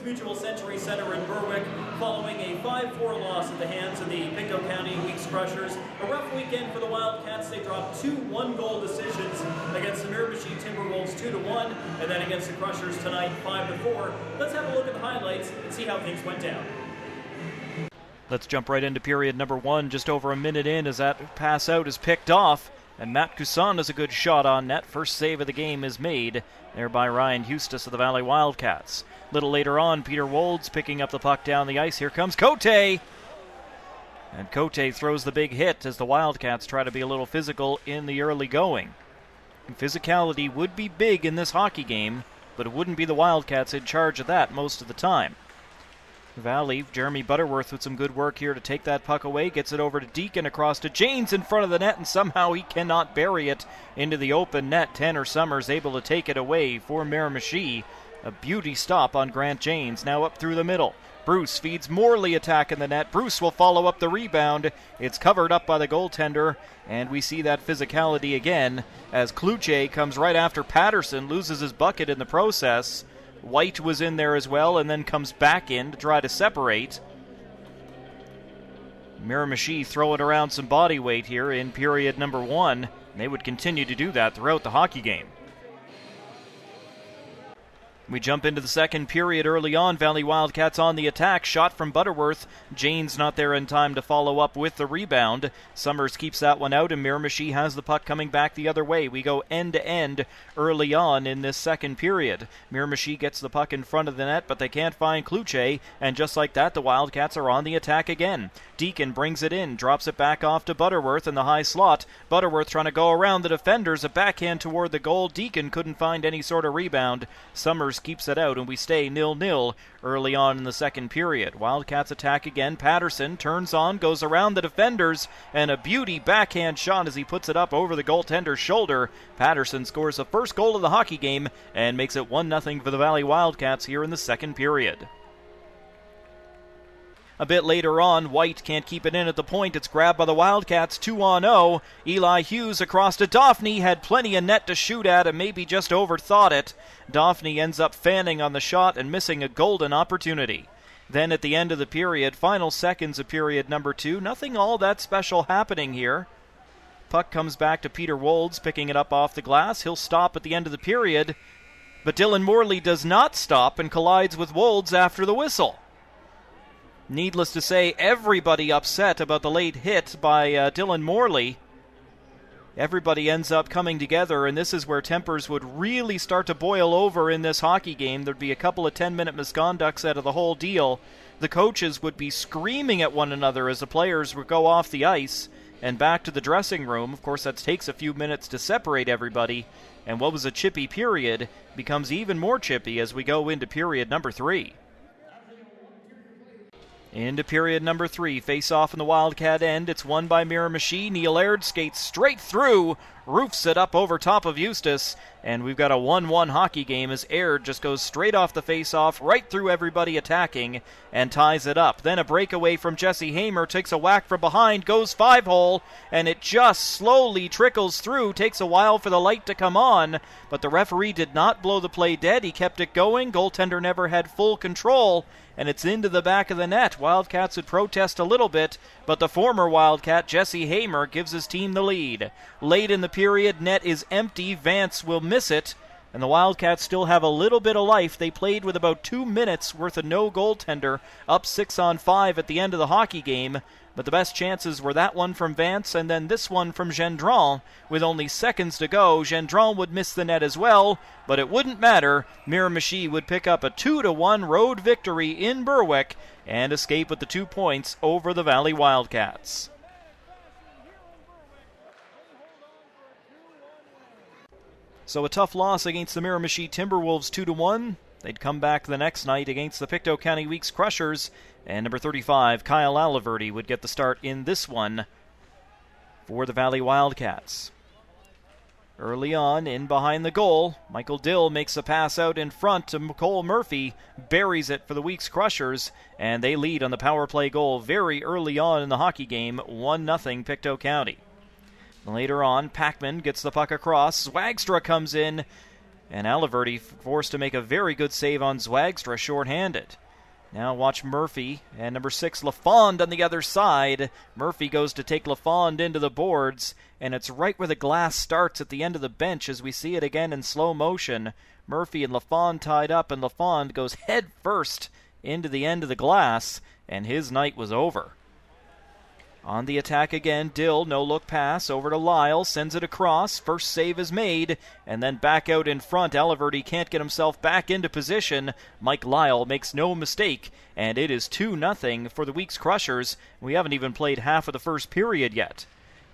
Mutual Century Center in Berwick following a 5-4 loss at the hands of the Pictou County Weeks Crushers. A rough weekend for the Wildcats. They dropped 2 one-goal decisions against the Miramichi Timberwolves 2-1, and then against the Crushers tonight 5-4. Let's have a look at the highlights and see how things went down. Let's jump right into period number 1, just over a minute in as that pass out is picked off. And Matt Cousin has a good shot on net. First save of the game is made there by Ryan Hustis of the Valley Wildcats. A little later on, Peter Wolds picking up the puck down the ice. Here comes Cote. And Cote throws the big hit as the Wildcats try to be a little physical in the early going. And physicality would be big in this hockey game, but it wouldn't be the Wildcats in charge of that most of the time. Valley, Jeremy Butterworth with some good work here to take that puck away, gets it over to Deacon, across to Janes in front of the net, and somehow he cannot bury it into the open net. Tanner Summers able to take it away for Miramichi. A beauty stop on Grant Janes, now up through the middle. Bruce feeds Morley attack in the net. Bruce will follow up the rebound. It's covered up by the goaltender, and we see that physicality again as Kluche comes right after Patterson, loses his bucket in the process. White was in there as well and then comes back in to try to separate. Miramichi throwing around some body weight here in period number 1. And they would continue to do that throughout the hockey game. We jump into the second period early on. Valley Wildcats on the attack. Shot from Butterworth. Janes not there in time to follow up with the rebound. Summers keeps that one out, and Miramichi has the puck coming back the other way. We go end-to-end early on in this second period. Miramichi gets the puck in front of the net, but they can't find Kluche, and just like that, the Wildcats are on the attack again. Deacon brings it in, drops it back off to Butterworth in the high slot. Butterworth trying to go around the defenders, a backhand toward the goal. Deacon couldn't find any sort of rebound. Summers keeps it out, and we stay 0-0 early on in the second period. Wildcats attack again. Patterson turns on, goes around the defenders, and a beauty backhand shot as he puts it up over the goaltender's shoulder. Patterson scores the first goal of the hockey game and makes it 1-0 for the Valley Wildcats here in the second period. A bit later on, White can't keep it in at the point. It's grabbed by the Wildcats, 2-0. Eli Hughes across to Daphne, had plenty of net to shoot at and maybe just overthought it. Daphne ends up fanning on the shot and missing a golden opportunity. Then at the end of the period, final seconds of period number 2, nothing all that special happening here. Puck comes back to Peter Wolds, picking it up off the glass. He'll stop at the end of the period, but Dylan Morley does not stop and collides with Wolds after the whistle. Needless to say, everybody upset about the late hit by Dylan Morley. Everybody ends up coming together, and this is where tempers would really start to boil over in this hockey game. There'd be a couple of 10-minute misconducts out of the whole deal. The coaches would be screaming at one another as the players would go off the ice and back to the dressing room. Of course, that takes a few minutes to separate everybody, and what was a chippy period becomes even more chippy as we go into period number 3. Into period number 3, face-off in the Wildcat end. It's won by Miramichi. Neil Aird skates straight through, roofs it up over top of Eustace, and we've got a 1-1 hockey game as Aird just goes straight off the face-off, right through everybody attacking, and ties it up. Then a breakaway from Jesse Hamer, takes a whack from behind, goes 5-hole, and it just slowly trickles through. Takes a while for the light to come on, but the referee did not blow the play dead. He kept it going. Goaltender never had full control, and it's into the back of the net. Wildcats would protest a little bit, but the former Wildcat, Jesse Hamer, gives his team the lead. Late in the period, net is empty. Vance will miss it, and the Wildcats still have a little bit of life. They played with about 2 minutes worth of no goaltender, up 6-on-5 at the end of the hockey game, but the best chances were that one from Vance and then this one from Gendron. With only seconds to go, Gendron would miss the net as well, but it wouldn't matter. Miramichi would pick up a 2-1 road victory in Berwick and escape with the 2 points over the Valley Wildcats. So a tough loss against the Miramichi Timberwolves 2-1. They'd come back the next night against the Pictou County Weeks Crushers, and number 35, Kyle Aliverty, would get the start in this one for the Valley Wildcats. Early on, in behind the goal, Michael Dill makes a pass out in front to Cole Murphy, buries it for the Weeks Crushers, and they lead on the power play goal very early on in the hockey game, 1-0 Pictou County. Later on, Packman gets the puck across. Zwagstra comes in, and Aliverty forced to make a very good save on Zwagstra shorthanded. Now watch Murphy and number 6 Lafond on the other side. Murphy goes to take Lafond into the boards, and it's right where the glass starts at the end of the bench as we see it again in slow motion. Murphy and Lafond tied up, and Lafond goes head first into the end of the glass, and his night was over. On the attack again, Dill, no-look pass, over to Lyle, sends it across, first save is made, and then back out in front. Aliverty can't get himself back into position. Mike Lyle makes no mistake, and it is 2-0 for the Weeks Crushers. We haven't even played half of the first period yet.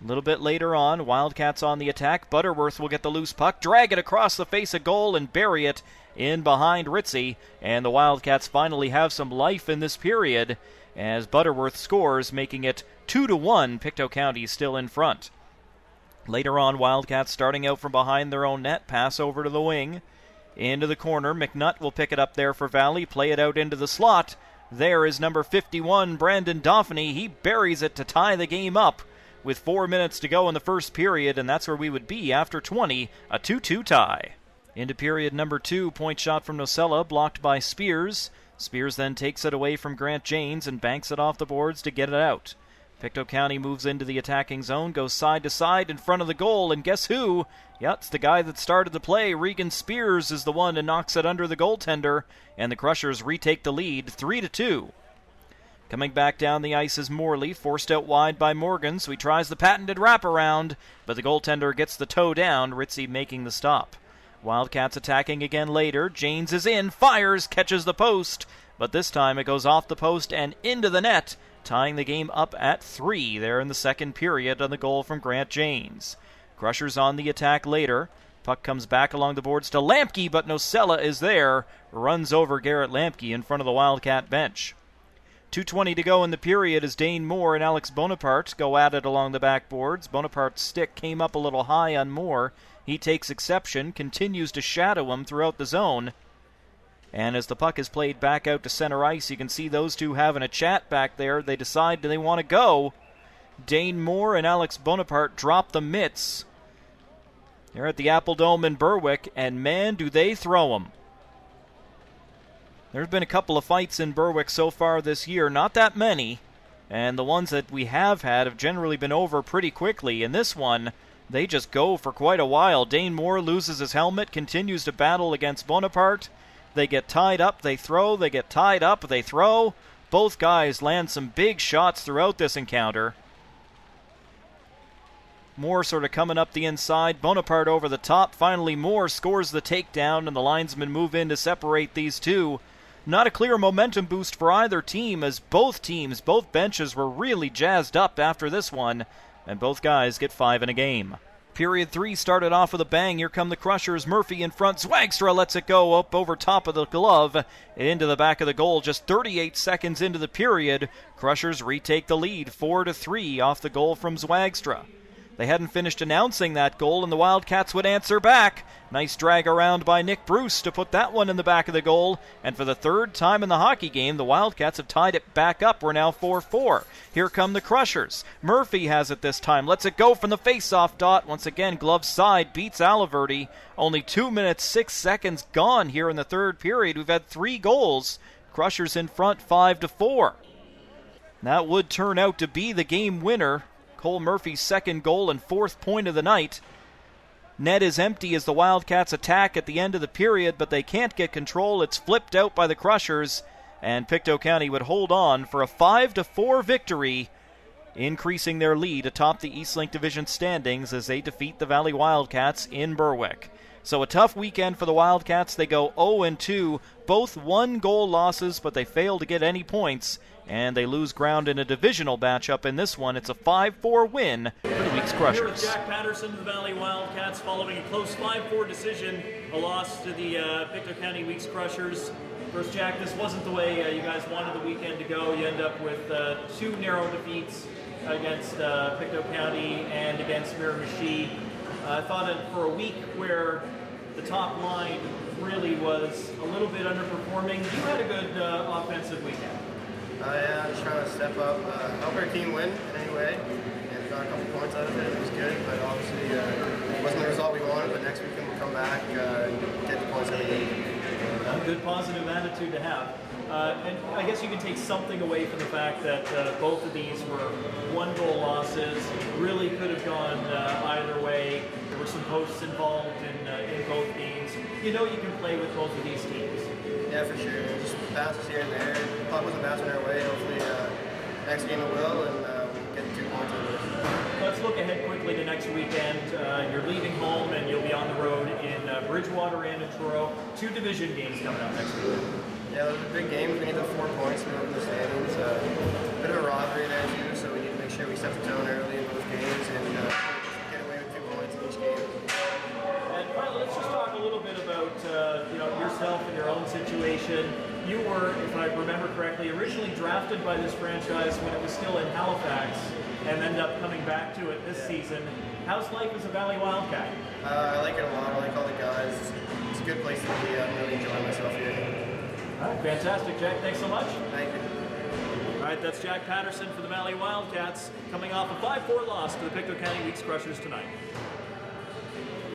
A little bit later on, Wildcats on the attack. Butterworth will get the loose puck, drag it across the face of goal, and bury it in behind Ritzy, and the Wildcats finally have some life in this period as Butterworth scores, making it 2-1. Pictou County still in front. Later on, Wildcats starting out from behind their own net, pass over to the wing, into the corner. McNutt will pick it up there for Valley, play it out into the slot. There is number 51, Brandon Dauphiny. He buries it to tie the game up with 4 minutes to go in the first period, and that's where we would be after 20, a 2-2 tie. Into period number 2, point shot from Nocella, blocked by Spears. Spears then takes it away from Grant Janes and banks it off the boards to get it out. Pictou County moves into the attacking zone, goes side to side in front of the goal, and guess who? Yeah, it's the guy that started the play. Regan Spears is the one who knocks it under the goaltender, and the Crushers retake the lead 3-2. Coming back down the ice is Morley, forced out wide by Morgan, so he tries the patented wraparound, but the goaltender gets the toe down, Ritzy making the stop. Wildcats attacking again later. Janes is in, fires, catches the post, but this time it goes off the post and into the net, tying the game up at 3 there in the second period on the goal from Grant Janes. Crushers on the attack later. Puck comes back along the boards to Lampke, but Nocella is there, runs over Garrett Lampke in front of the Wildcat bench. 2:20 to go in the period as Dane Moore and Alex Bonaparte go at it along the backboards. Bonaparte's stick came up a little high on Moore. He takes exception, continues to shadow him throughout the zone. And as the puck is played back out to center ice, you can see those two having a chat back there. They decide they want to go. Dane Moore and Alex Bonaparte drop the mitts. They're at the Apple Dome in Berwick, and man, do they throw them. There's been a couple of fights in Berwick so far this year, not that many, and the ones that we have had have generally been over pretty quickly. In this one, they just go for quite a while. Dane Moore loses his helmet, continues to battle against Bonaparte. They get tied up, they throw, they get tied up, they throw. Both guys land some big shots throughout this encounter. Moore sort of coming up the inside, Bonaparte over the top. Finally, Moore scores the takedown, and the linesmen move in to separate these two. Not a clear momentum boost for either team, as both benches were really jazzed up after this one, and both guys get 5 in a game. Period 3 started off with a bang. Here come the Crushers. Murphy in front. Zwagstra lets it go up over top of the glove into the back of the goal. Just 38 seconds into the period, Crushers retake the lead 4-3 off the goal from Zwagstra. They hadn't finished announcing that goal, and the Wildcats would answer back. Nice drag around by Nick Bruce to put that one in the back of the goal. And for the third time in the hockey game, the Wildcats have tied it back up. We're now 4-4. Here come the Crushers. Murphy has it this time. Lets it go from the face-off dot. Once again, glove side beats Aliverty. Only 2 minutes, 6 seconds gone here in the third period. We've had 3 goals. Crushers in front 5-4. That would turn out to be the game winner. Cole Murphy's second goal and 4th point of the night. Net is empty as the Wildcats attack at the end of the period, but they can't get control. It's flipped out by the Crushers, and Pictou County would hold on for a 5-4 victory, increasing their lead atop the Eastlink Division standings as they defeat the Valley Wildcats in Berwick. So a tough weekend for the Wildcats. They go 0-2, both 1-goal losses, but they fail to get any points, and they lose ground in a divisional matchup. In this one, it's a 5-4 win for the Weeks Crushers. Here with Jack Patterson of the Valley Wildcats following a close 5-4 decision, a loss to the Pictou County Weeks Crushers. First, Jack, this wasn't the way you guys wanted the weekend to go. You end up with 2 narrow defeats against Pictou County and against Miramichi. I thought that for a week where the top line really was a little bit underperforming, you had a good offensive weekend. Yeah, I'm just trying to step up, help our team win in any way, and We got a couple points out of it. It was good, but obviously it wasn't the result we wanted. But next weekend we'll come back and get the points that we need. A good positive attitude to have. And I guess you can take something away from the fact that both of these were one-goal losses. Really could have gone either way. There were some posts involved in both games. You know you can play with both of these teams. Yeah, for sure. Just bounces here and there. Puck wasn't bouncing our way. Hopefully next game it will, and we'll get the 2 points out of it. Let's look ahead quickly to next weekend. You're leaving home and you'll be on the road in Bridgewater and in Truro. 2 division games coming up next weekend. Yeah, those are big games. We need the 4 points to move in the standings. A bit of a rivalry there too, so we need to make sure we set the tone early in both games and get away with 2 points in each game. And finally, let's just talk a little bit about yourself and your own situation. You were, if I remember correctly, originally drafted by this franchise when it was still in Halifax, and ended up coming back to it this season. How's life as a Valley Wildcat? I like it a lot. I like all the guys. It's a good place to be. I'm really enjoying myself here. All right, fantastic, Jack. Thanks so much. Thank you. All right, that's Jack Patterson for the Valley Wildcats, coming off a 5-4 loss to the Pictou County Weeks Crushers tonight.